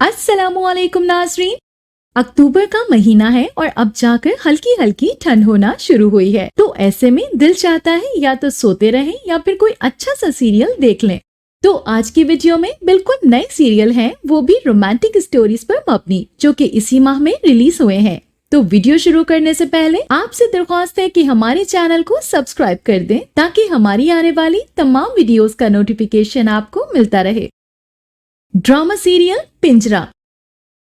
अस्सलामुअलैकुम नाज़रीन। अक्टूबर का महीना है और अब जाकर हल्की हल्की ठंड होना शुरू हुई है, तो ऐसे में दिल चाहता है या तो सोते रहें या फिर कोई अच्छा सा सीरियल देख लें। तो आज की वीडियो में बिल्कुल नए सीरियल हैं, वो भी रोमांटिक स्टोरीज पर मबनी, जो कि इसी माह में रिलीज हुए हैं। तो वीडियो शुरू करने से पहले आपसे दरख्वास्त है कि हमारे चैनल को सब्सक्राइब कर दें ताकि हमारी आने वाली तमाम वीडियोस का नोटिफिकेशन आपको मिलता रहे। ड्रामा सीरियल पिंजरा।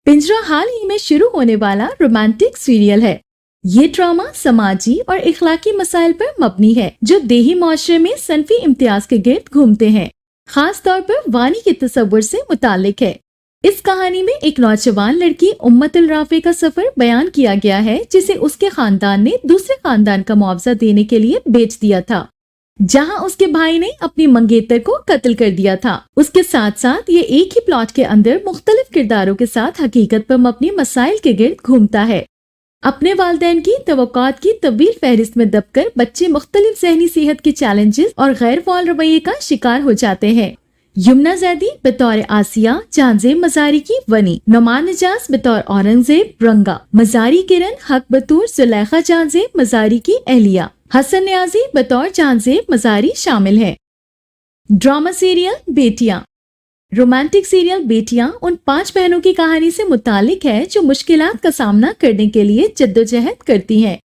पिंजरा हाल ही में शुरू होने वाला रोमांटिक सीरियल है। ये ड्रामा समाजी और इखलाकी मसाइल पर मबनी है, जो देही माशरे में सनफी इम्तियाज के गिर्द घूमते हैं, खास तौर पर वानी के तस्वुर से मुतालिक है। इस कहानी में एक नौजवान लड़की उम्मतुल राफे का सफर बयान किया गया है, जिसे उसके खानदान ने दूसरे खानदान का मुआवजा देने के लिए बेच दिया था, जहां उसके भाई ने अपनी मंगेतर को कत्ल कर दिया था। उसके साथ साथ ये एक ही प्लॉट के अंदर मुख्तलिफ किरदारों के साथ हकीकत पर मबनी मसाइल के गिर्द घूमता है। अपने वालिदैन की तवक्कुआत की तवील फहरिस्त में दबकर बच्चे मुख्तलिफ ज़हनी सेहत के चैलेंजेस और गैर फाल रवैये का शिकार हो जाते हैं। यमुना जैदी बतौर आसिया, जानजेब मजारी की वनी, नुमान निजाज बतौर औरंगजेब रंगा, मजारी किरण हक बतूर जुलेखा जानजेब मजारी की एहलिया, हसन न्याजी बतौर जानजेब मजारी शामिल है। ड्रामा सीरियल बेटियां। रोमांटिक सीरियल बेटियां उन 5 बहनों की कहानी से मुतालिक है जो मुश्किलात का सामना करने के लिए जद्दोजहद करती हैं।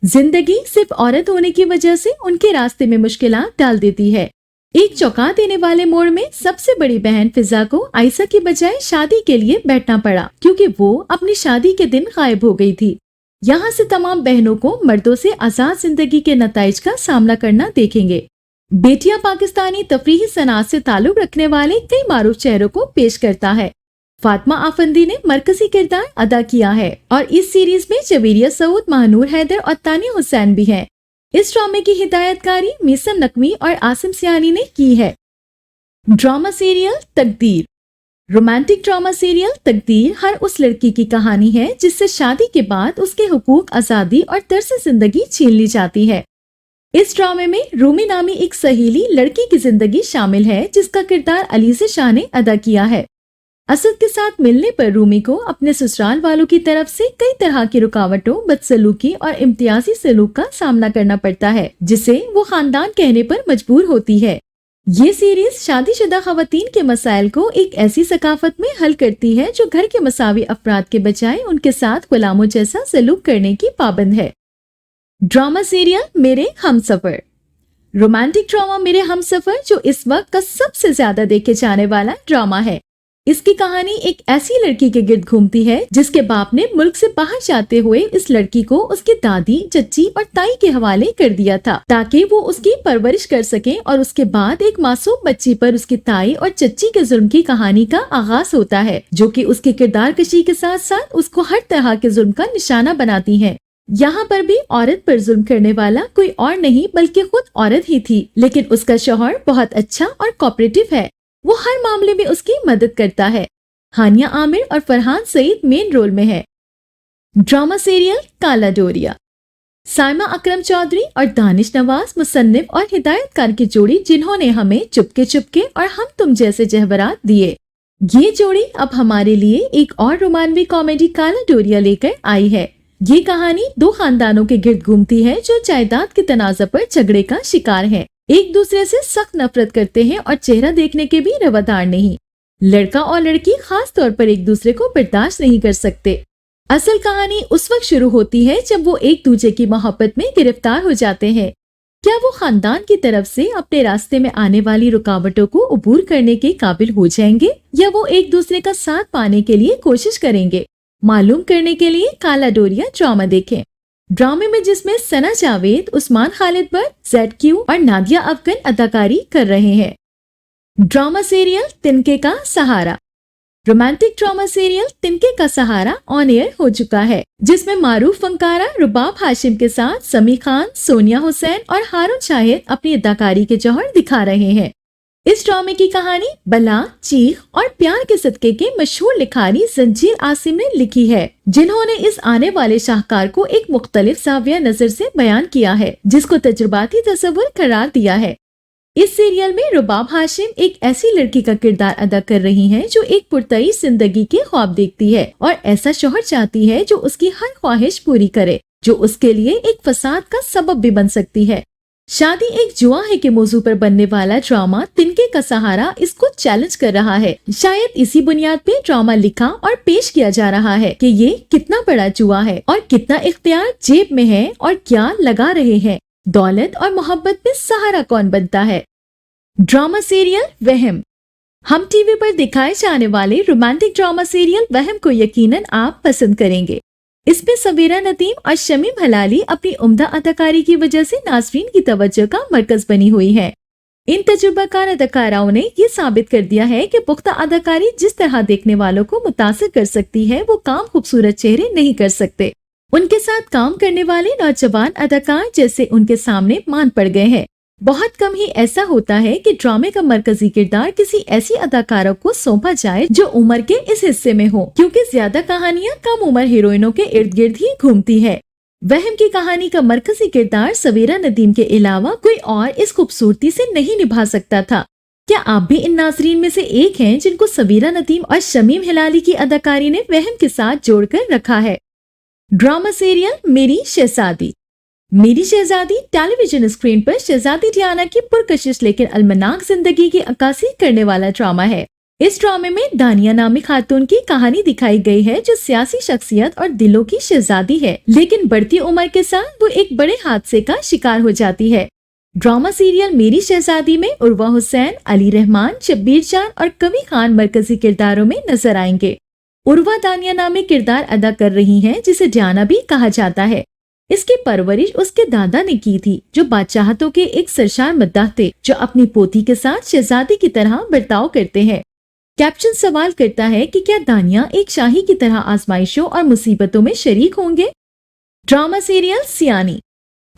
जिंदगी सिर्फ औरत होने की वजह से उनके रास्ते में मुश्किलात डाल देती है। एक चौंका देने वाले मोड़ में सबसे बड़ी बहन फिजा को आयशा की बजाय शादी के लिए बैठना पड़ा, क्योंकि वो अपनी शादी के दिन गायब हो गई थी। यहाँ से तमाम बहनों को मर्दों से आजाद जिंदगी के नताइज का सामना करना देखेंगे। बेटियां पाकिस्तानी तफरीही सनात से ताल्लुक रखने वाले कई मारूफ चेहरों को पेश करता है। फातिमा आफंदी ने मरकजी किरदार अदा किया है और इस सीरीज में जवेरिया सऊद, महानूर हैदर और तानिया हुसैन भी हैं। इस ड्रामे की हिदायतकारी मीसम नकवी और आसिम सियानी ने की है। ड्रामा सीरियल तकदीर। रोमांटिक ड्रामा सीरियल तकदीर हर उस लड़की की कहानी है जिससे शादी के बाद उसके हुकूक, आजादी और तर्ज जिंदगी छीन ली जाती है। इस ड्रामे में रूमी नामी एक सहेली लड़की की जिंदगी शामिल है, जिसका किरदार अलीज़ा शाह ने अदा किया है। असद के साथ मिलने पर रूमी को अपने ससुराल वालों की तरफ से कई तरह की रुकावटों, बदसलूकी और इम्तियाजी सलूक का सामना करना पड़ता है, जिसे वो खानदान कहने पर मजबूर होती है। ये सीरीज शादीशुदा खवातीन के मसाइल को एक ऐसी सकाफत में हल करती है जो घर के मसावी अफराद के बजाय उनके साथ गुलामों जैसा सलूक करने की पाबंद है। ड्रामा सीरियल मेरे हमसफर। रोमांटिक ड्रामा मेरे हमसफर जो इस वक्त का सबसे ज्यादा देखे जाने वाला ड्रामा है। इसकी कहानी एक ऐसी लड़की के गिर्द घूमती है जिसके बाप ने मुल्क से बाहर जाते हुए इस लड़की को उसकी दादी, चच्ची और ताई के हवाले कर दिया था, ताकि वो उसकी परवरिश कर सके। और उसके बाद एक मासूम बच्ची पर उसकी ताई और चच्ची के जुल्म की कहानी का आगाज होता है, जो कि उसकी किरदार कशी के साथ साथ उसको हर तरह के जुल्म का निशाना बनाती है। यहाँ पर भी औरत पर जुल्म करने वाला कोई और नहीं बल्कि खुद औरत ही थी, लेकिन उसका शौहर बहुत अच्छा और कोऑपरेटिव है। वो हर मामले में उसकी मदद करता है। हानिया आमिर और फरहान सईद मेन रोल में है। ड्रामा सीरियल काला डोरिया। साइमा अकरम चौधरी और दानिश नवाज मुसन्निफ और हिदायतकार की जोड़ी, जिन्होंने हमें चुपके चुपके और हम तुम जैसे जहवरात दिए। ये जोड़ी अब हमारे लिए एक और रोमानवी कॉमेडी काला डोरिया लेकर आई है। ये कहानी 2 खानदानों के गिर्द घूमती है जो जायदाद के तनाज़ा पर झगड़े का शिकार है, एक दूसरे से सख्त नफरत करते हैं और चेहरा देखने के भी रवादार नहीं। लड़का और लड़की खास तौर पर एक दूसरे को बर्दाश्त नहीं कर सकते। असल कहानी उस वक्त शुरू होती है जब वो एक दूसरे की मोहब्बत में गिरफ्तार हो जाते हैं। क्या वो खानदान की तरफ से अपने रास्ते में आने वाली रुकावटों को अबूर करने के काबिल हो जाएंगे या वो एक दूसरे का साथ पाने के लिए कोशिश करेंगे? मालूम करने के लिए काला डोरिया ड्रामा देखें। ड्रामे में जिसमें सना जावेद, उस्मान खालिद बट, ZQ और नादिया अफगन अदाकारी कर रहे हैं। ड्रामा सीरियल तिनके का सहारा। रोमांटिक ड्रामा सीरियल तिनके का सहारा ऑन एयर हो चुका है, जिसमें मारूफ फनकारा रुबाब हाशिम के साथ समी खान, सोनिया हुसैन और हारून शाहिद अपनी अदाकारी के जौहर दिखा रहे हैं। इस ड्रामे की कहानी बला, चीख और प्यार के सदके के मशहूर लिखारी जंजीर आसिम ने लिखी है, जिन्होंने इस आने वाले शाहकार को एक मुख्तलिफ जाविया नजर से बयान किया है, जिसको तजुर्बाती तस्वुर करार दिया है। इस सीरियल में रुबाब हाशिम एक ऐसी लड़की का किरदार अदा कर रही हैं जो एक पुरतईस जिंदगी के ख्वाब देखती है और ऐसा शौहर चाहती है जो उसकी हर ख्वाहिश पूरी करे, जो उसके लिए एक फसाद का सबब भी बन सकती है। शादी एक जुआ है के मौजू पर बनने वाला ड्रामा तिनके का सहारा इसको चैलेंज कर रहा है। शायद इसी बुनियाद पे ड्रामा लिखा और पेश किया जा रहा है कि ये कितना बड़ा जुआ है और कितना इख्तियार जेब में है और क्या लगा रहे हैं, दौलत और मोहब्बत में सहारा कौन बनता है। ड्रामा सीरियल वहम। हम टीवी पर दिखाए जाने वाले रोमांटिक ड्रामा सीरियल वहम को यकीनन आप पसंद करेंगे। इसमें सबीरा नदीम और शमीम हलाली अपनी उम्दा अदाकारी की वजह से नाज़रीन की तवज्जो का मरकज बनी हुई है। इन तजुर्बाकार अदाकाराओं ने ये साबित कर दिया है कि पुख्ता अदाकारी जिस तरह देखने वालों को मुतासिर कर सकती है वो काम खूबसूरत चेहरे नहीं कर सकते। उनके साथ काम करने वाले नौजवान अदाकार जैसे उनके सामने मान पड़ गए हैं। बहुत कम ही ऐसा होता है कि ड्रामे का मरकजी किरदार किसी ऐसी अदाकारा को सौंपा जाए जो उम्र के इस हिस्से में हो, क्योंकि ज्यादा कहानियां कम उम्र हीरोइनों के इर्द गिर्द ही घूमती है। वहम की कहानी का मरकजी किरदार सबीरा नदीम के अलावा कोई और इस खूबसूरती से नहीं निभा सकता था। क्या आप भी इन नाज़रीन में से एक हैं जिनको सबीरा नदीम और शमीम हिलाली की अदाकारी ने वहम के साथ जोड़कर रखा है। ड्रामा सीरियल मेरी शहजादी। मेरी शहजादी टेलीविजन स्क्रीन पर शहजादी डियाना की पुरकशिश लेकिन अलमनाक जिंदगी की अक्कासी करने वाला ड्रामा है। इस ड्रामे में दानिया नामी खातून की कहानी दिखाई गई है जो सियासी शख्सियत और दिलों की शहजादी है, लेकिन बढ़ती उम्र के साथ वो एक बड़े हादसे का शिकार हो जाती है। ड्रामा सीरियल मेरी शहजादी में उर्वा हुसैन, अली रहमान, शब्बीर जान और कवी खान मरकजी किरदारों में नजर आएंगे। उर्वा दानिया नामी किरदार अदा कर रही है जिसे डियाना भी कहा जाता है। इसकी परवरिश उसके दादा ने की थी जो बादशाहतों के एक सरशार मद्दाह थे जो अपनी पोती के साथ शहजादी की तरह बर्ताव करते हैं। कैप्शन सवाल करता है कि क्या दानिया एक शाही की तरह आजमाइशों और मुसीबतों में शरीक होंगे। ड्रामा सीरियल सियानी।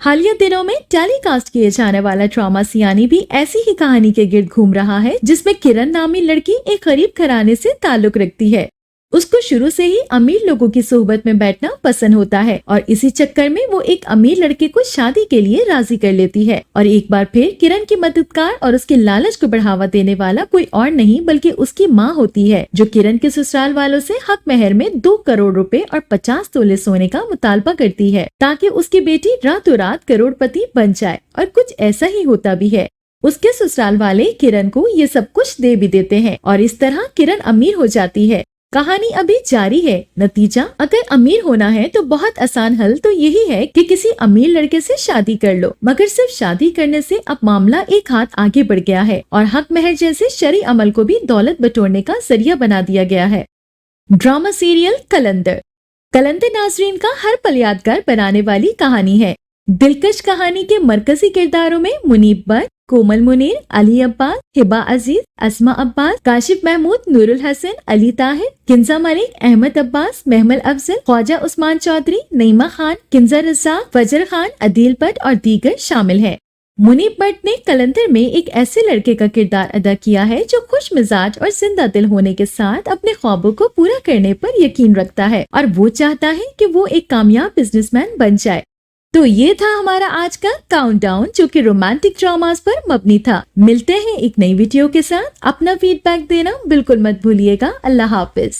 हालिया दिनों में टेलीकास्ट किए जाने वाला ड्रामा सियानी भी ऐसी ही कहानी के गिर्द घूम रहा है जिसमें किरण नामी लड़की एक गरीब घराने से ताल्लुक रखती है। उसको शुरू से ही अमीर लोगों की सोहबत में बैठना पसंद होता है और इसी चक्कर में वो एक अमीर लड़के को शादी के लिए राजी कर लेती है। और एक बार फिर किरण की मददगार और उसके लालच को बढ़ावा देने वाला कोई और नहीं बल्कि उसकी माँ होती है जो किरण के ससुराल वालों से हक महर में 2 करोड़ रुपए और 50 तोले सोने का मुतालबा करती है ताकि उसकी बेटी रातों रात करोड़पति बन जाए। और कुछ ऐसा ही होता भी है। उसके ससुराल वाले किरण को ये सब कुछ दे भी देते हैं और इस तरह किरण अमीर हो जाती है। कहानी अभी जारी है। नतीजा, अगर अमीर होना है तो बहुत आसान हल तो यही है कि किसी अमीर लड़के से शादी कर लो, मगर सिर्फ शादी करने से अब मामला एक हाथ आगे बढ़ गया है और हक महर जैसे शरई अमल को भी दौलत बटोरने का जरिया बना दिया गया है। ड्रामा सीरियल कलंदर। कलंदर नाजरीन का हर पल यादगार बनाने वाली कहानी है। दिलकश कहानी के मरकजी किरदारों में मुनीब बट, कोमल मुनीर, अली अब्बास, हिबा अजीज, अस्मा अब्बास, काशिफ महमूद, नूरुल हसन, अली ताहिर, किंजा मलिक, अहमद अब्बास, महमल अफजल, ख्वाजा उस्मान चौधरी, नईमा खान, किंजा रज़ाक, फजर खान, अदील भट्ट और दीगर शामिल हैं। मुनीब भट्ट ने कलंदर में एक ऐसे लड़के का किरदार अदा किया है जो खुश मिजाज और जिंदा दिल होने के साथ अपने ख्वाबों को पूरा करने पर यकीन रखता है और वो चाहता है कि वो एक कामयाब बिजनेसमैन बन जाए। तो ये था हमारा आज का काउंटडाउन जो कि रोमांटिक ड्रामास पर मबनी था। मिलते हैं एक नई वीडियो के साथ। अपना फीडबैक देना बिल्कुल मत भूलिएगा। अल्लाह हाफिज।